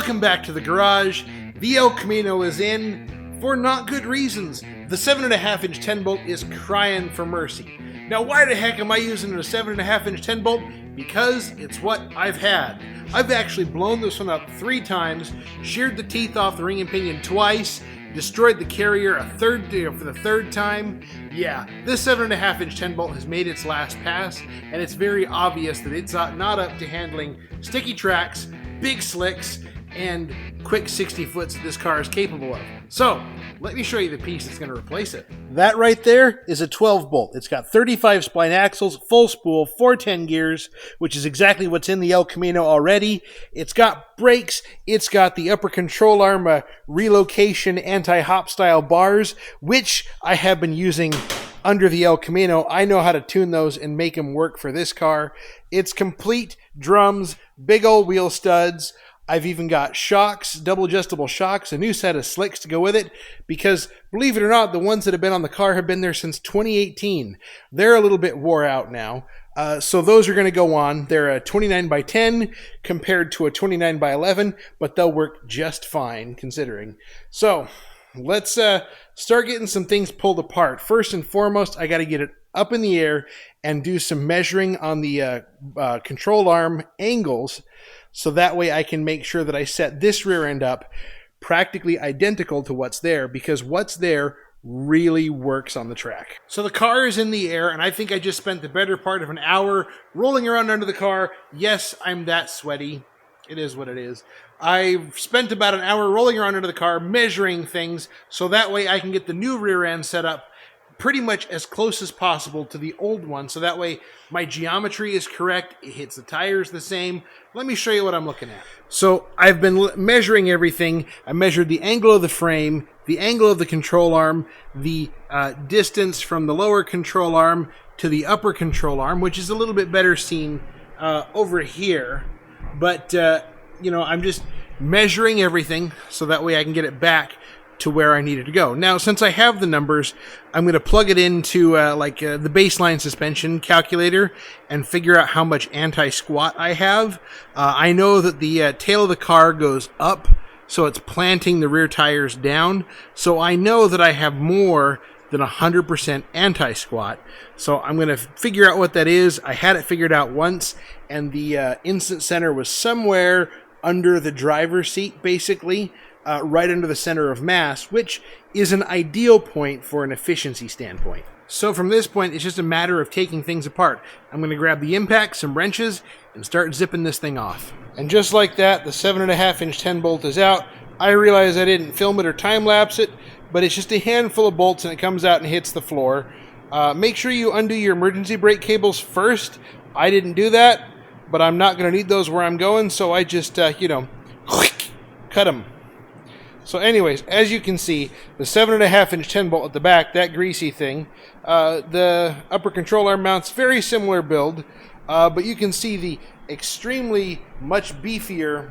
Welcome back to the garage. The El Camino is in for not good reasons. The 7.5 inch 10 bolt is crying for mercy. Now why the heck am I using a 7.5 inch 10 bolt? Because it's what I've had. I've actually blown this one up 3 times, sheared the teeth off the ring and pinion twice, destroyed the carrier for the third time. Yeah, this 7.5 inch 10 bolt has made its last pass, and it's very obvious that it's not up to handling sticky tracks, big slicks, and quick 60 foots that this car is capable of. So, let me show you the piece that's going to replace it. That right there is a 12 bolt. It's got 35 spline axles, full spool, 410 gears, which is exactly what's in the El Camino already. It's got brakes. It's got the upper control arm relocation anti-hop style bars, which I have been using under the El Camino. I know how to tune those and make them work for this car. It's complete drums, big old wheel studs. I've even got shocks, double adjustable shocks, a new set of slicks to go with it, because believe it or not, the ones that have been on the car have been there since 2018. They're a little bit wore out now. So those are going to go on. They're a 29 by 10 compared to a 29 by 11, but they'll work just fine considering. So let's start getting some things pulled apart. First and foremost, I got to get it up in the air and do some measuring on the control arm angles, so that way I can make sure that I set this rear end up practically identical to what's there, because what's there really works on the track. So the car is in the air, and I think I just spent the better part of an hour rolling around under the car. Yes, I'm that sweaty. It is what it is. I've spent about an hour rolling around under the car, measuring things, so that way I can get the new rear end set up pretty much as close as possible to the old one, so that way my geometry is correct, it hits the tires the same. Let me show you what I'm looking at. So I've been measuring everything. I measured the angle of the frame, the angle of the control arm, the distance from the lower control arm to the upper control arm, which is a little bit better seen over here. But, you know, I'm just measuring everything so that way I can get it back to where I need it to go. Now, since I have the numbers, I'm going to plug it into the baseline suspension calculator and figure out how much anti-squat I have. I know that the tail of the car goes up, so it's planting the rear tires down. So I know that I have more than 100% anti-squat. So I'm going to figure out what that is. I had it figured out once, and the instant center was somewhere under the driver's seat, basically. Right under the center of mass, which is an ideal point for an efficiency standpoint. So from this point, it's just a matter of taking things apart. I'm going to grab the impact, some wrenches, and start zipping this thing off. And just like that, the 7.5 inch 10 bolt is out. I realize I didn't film it or time lapse it, but it's just a handful of bolts and it comes out and hits the floor. Make sure you undo your emergency brake cables first. I didn't do that, but I'm not going to need those where I'm going, so I just, cut them. So anyways, as you can see, the 7.5 inch 10 bolt at the back, that greasy thing, the upper control arm mounts, very similar build, but you can see the extremely much beefier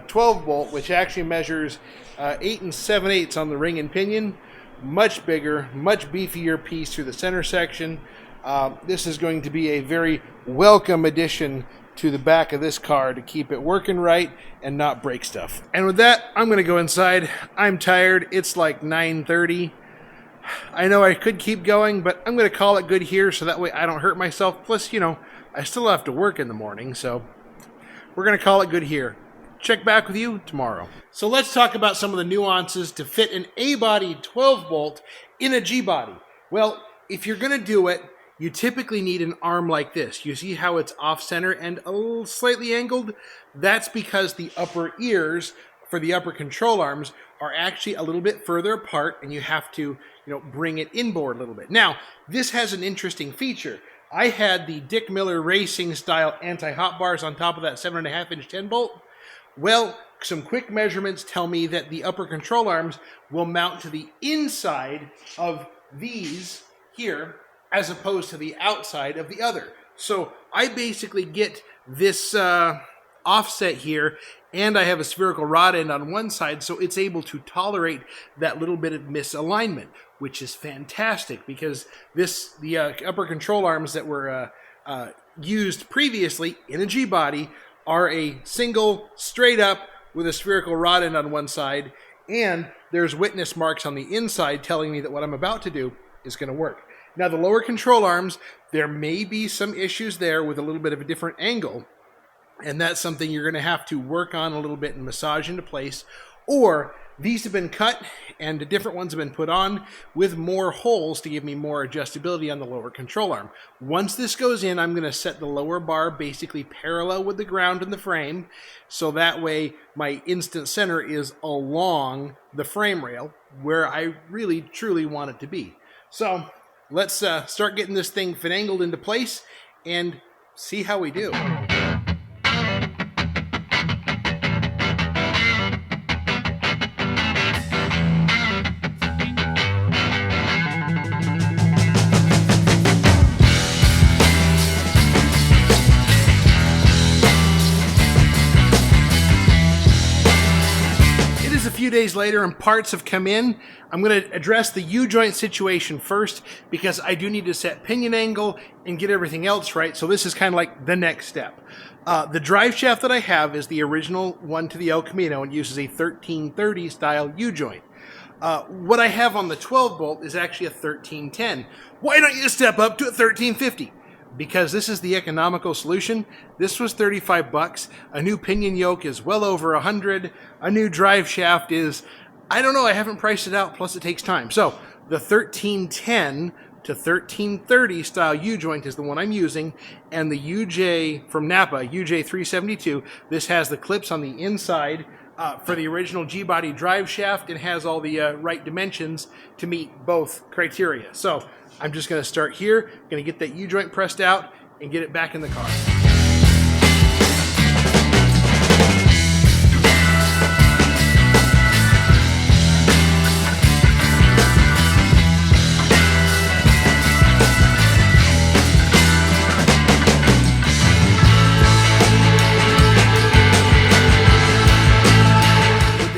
12 bolt, which actually measures 8 7/8 on the ring and pinion. Much bigger, much beefier piece through the center section. This is going to be a very welcome addition to the back of this car to keep it working right and not break stuff. And with that, I'm going to go inside. I'm tired. It's like 9:30. I know I could keep going, but I'm going to call it good here so that way I don't hurt myself. Plus, I still have to work in the morning, so we're going to call it good here. Check back with you tomorrow. So let's talk about some of the nuances to fit an A-body 12 bolt in a G-body. Well, if you're going to do it, you typically need an arm like this. You see how it's off-center and a little slightly angled? That's because the upper ears for the upper control arms are actually a little bit further apart, and you have to, bring it inboard a little bit. Now, this has an interesting feature. I had the Dick Miller Racing style anti-hop bars on top of that 7.5 inch 10 bolt. Well, some quick measurements tell me that the upper control arms will mount to the inside of these here, as opposed to the outside of the other. So I basically get this offset here, and I have a spherical rod end on one side, so it's able to tolerate that little bit of misalignment, which is fantastic, because the upper control arms that were used previously in a G-body are a single, straight up, with a spherical rod end on one side, and there's witness marks on the inside telling me that what I'm about to do is going to work. Now, the lower control arms, there may be some issues there with a little bit of a different angle, and that's something you're going to have to work on a little bit and massage into place. Or these have been cut and different ones have been put on with more holes to give me more adjustability on the lower control arm. Once this goes in, I'm going to set the lower bar basically parallel with the ground in the frame, so that way my instant center is along the frame rail where I really truly want it to be. So let's start getting this thing finangled into place and see how we do. Few days later and parts have come in. I'm going to address the U-joint situation first because I do need to set pinion angle and get everything else right. So this is kind of like the next step. The drive shaft that I have is the original one to the El Camino and uses a 1330 style U-joint. What I have on the 12 bolt is actually a 1310. Why don't you step up to a 1350? Because this is the economical solution. This was $35. A new pinion yoke is well over $100. A new drive shaft is, I don't know, I haven't priced it out, plus it takes time. So the 1310 to 1330 style U-joint is the one I'm using, and the UJ from Napa, UJ372, this has the clips on the inside for the original G-body drive shaft and has all the right dimensions to meet both criteria. So I'm just going to start here, going to get that U-joint pressed out and get it back in the car.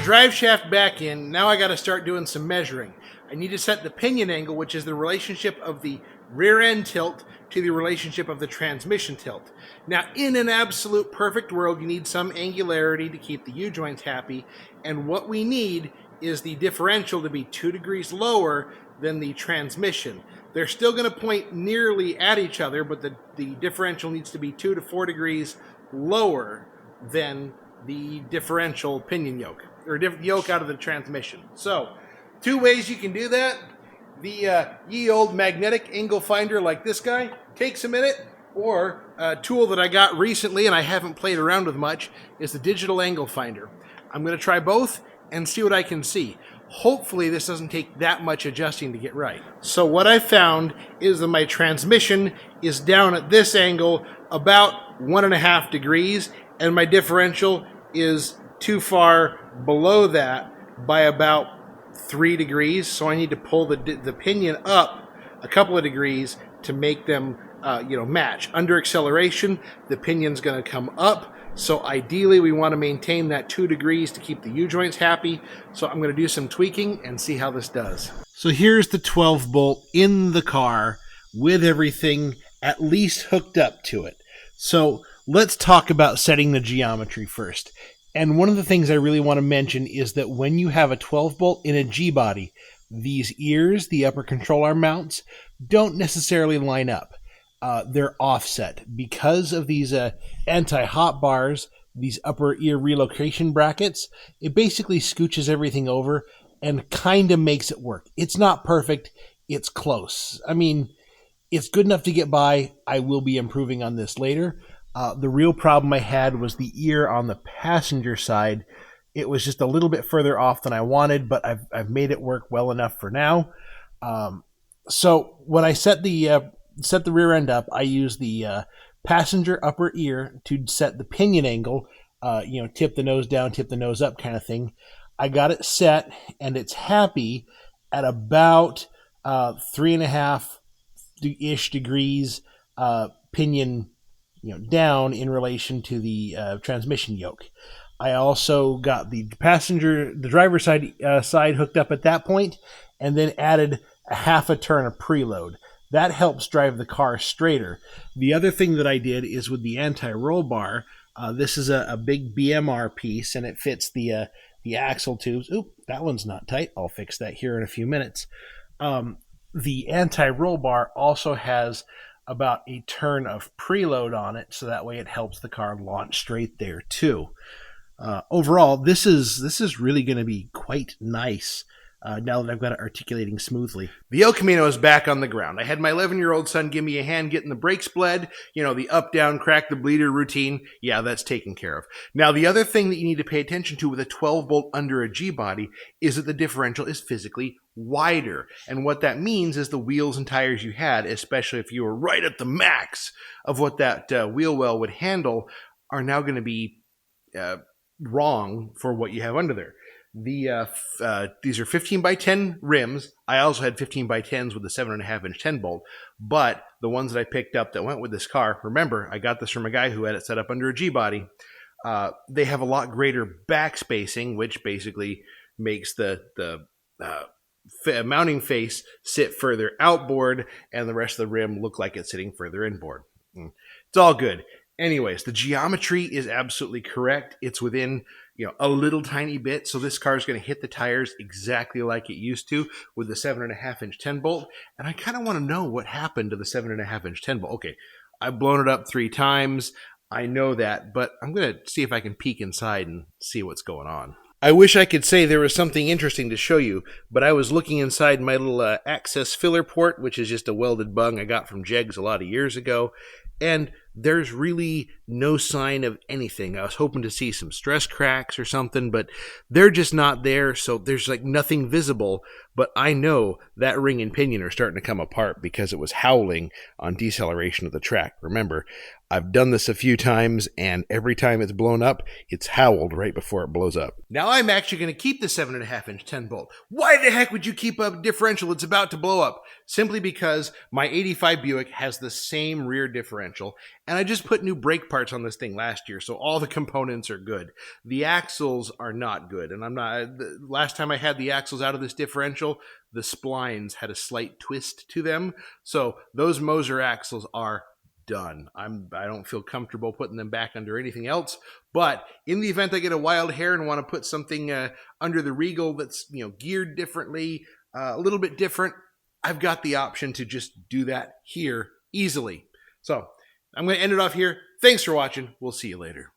Drive shaft back in, now I got to start doing some measuring. I need to set the pinion angle, which is the relationship of the rear end tilt to the relationship of the transmission tilt. Now, in an absolute perfect world, you need some angularity to keep the U-joints happy, and what we need is the differential to be 2 degrees lower than the transmission. They're still going to point nearly at each other, but the differential needs to be 2 to 4 degrees lower than the differential pinion yoke, or yoke out of the transmission. So, 2 ways you can do that. The ye old magnetic angle finder like this guy takes a minute, or a tool that I got recently and I haven't played around with much is the digital angle finder. I'm going to try both and see what I can see. Hopefully this doesn't take that much adjusting to get right. So what I found is that my transmission is down at this angle about 1.5 degrees, and my differential is too far below that by about 3 degrees, so I need to pull the pinion up a couple of degrees to make them match. Under acceleration, the pinion's going to come up, so ideally we want to maintain that 2 degrees to keep the U-joints happy. So I'm going to do some tweaking and see how this does. So here's the 12 bolt in the car with everything at least hooked up to it. So let's talk about setting the geometry first. And one of the things I really want to mention is that when you have a 12 bolt in a G-body, these ears, the upper control arm mounts, don't necessarily line up. They're offset. Because of these anti-hot bars, these upper ear relocation brackets, it basically scooches everything over and kind of makes it work. It's not perfect. It's close. I mean, it's good enough to get by. I will be improving on this later. The real problem I had was the ear on the passenger side. It was just a little bit further off than I wanted, but I've made it work well enough for now. So when I set the rear end up, I use the passenger upper ear to set the pinion angle. Tip the nose down, tip the nose up kind of thing. I got it set, and it's happy at about 3.5-ish degrees pinion down in relation to the transmission yoke. I also got the driver's side hooked up at that point, and then added a half a turn of preload. That helps drive the car straighter. The other thing that I did is with the anti-roll bar, This is a big BMR piece, and it fits the axle tubes. Oop, that one's not tight. I'll fix that here in a few minutes. The anti-roll bar also has about a turn of preload on it, so that way it helps the car launch straight there too. Overall, this is really going to be quite nice. Now that I've got it articulating smoothly. The El Camino is back on the ground. I had my 11-year-old son give me a hand getting the brakes bled, the up, down, crack the bleeder routine. Yeah, that's taken care of. Now, the other thing that you need to pay attention to with a 12-bolt under a G-body is that the differential is physically wider. And what that means is the wheels and tires you had, especially if you were right at the max of what that wheel well would handle, are now going to be wrong for what you have under there. These are 15 by 10 rims. I also had 15 by 10s with the 7.5 inch 10 bolt, but the ones that I picked up that went with this car, remember, I got this from a guy who had it set up under a G body. They have a lot greater back spacing, which basically makes the mounting face sit further outboard and the rest of the rim look like it's sitting further inboard. It's all good. Anyways, the geometry is absolutely correct. It's within a little tiny bit, so this car is going to hit the tires exactly like it used to with the 7.5 inch 10 bolt. And I kind of want to know what happened to the 7.5 inch 10 bolt. Okay, I've blown it up 3 times. I know that, but I'm going to see if I can peek inside and see what's going on. I wish I could say there was something interesting to show you, but I was looking inside my little access filler port, which is just a welded bung I got from Jegs a lot of years ago, and there's really no sign of anything. I was hoping to see some stress cracks or something, but they're just not there, so there's like nothing visible. But I know that ring and pinion are starting to come apart because it was howling on deceleration of the track. Remember, I've done this a few times, and every time it's blown up, it's howled right before it blows up. Now I'm actually going to keep the 7.5 inch 10 bolt. Why the heck would you keep a differential that's about to blow up? Simply because my 85 Buick has the same rear differential, and I just put new brake parts on this thing last year, so all the components are good. The axles are not good, and last time I had the axles out of this differential, the splines had a slight twist to them, so those Moser axles are done. I don't feel comfortable putting them back under anything else, but in the event I get a wild hair and want to put something under the Regal that's geared differently, a little bit different, I've got the option to just do that here easily. So I'm going to end it off here. Thanks for watching. We'll see you later.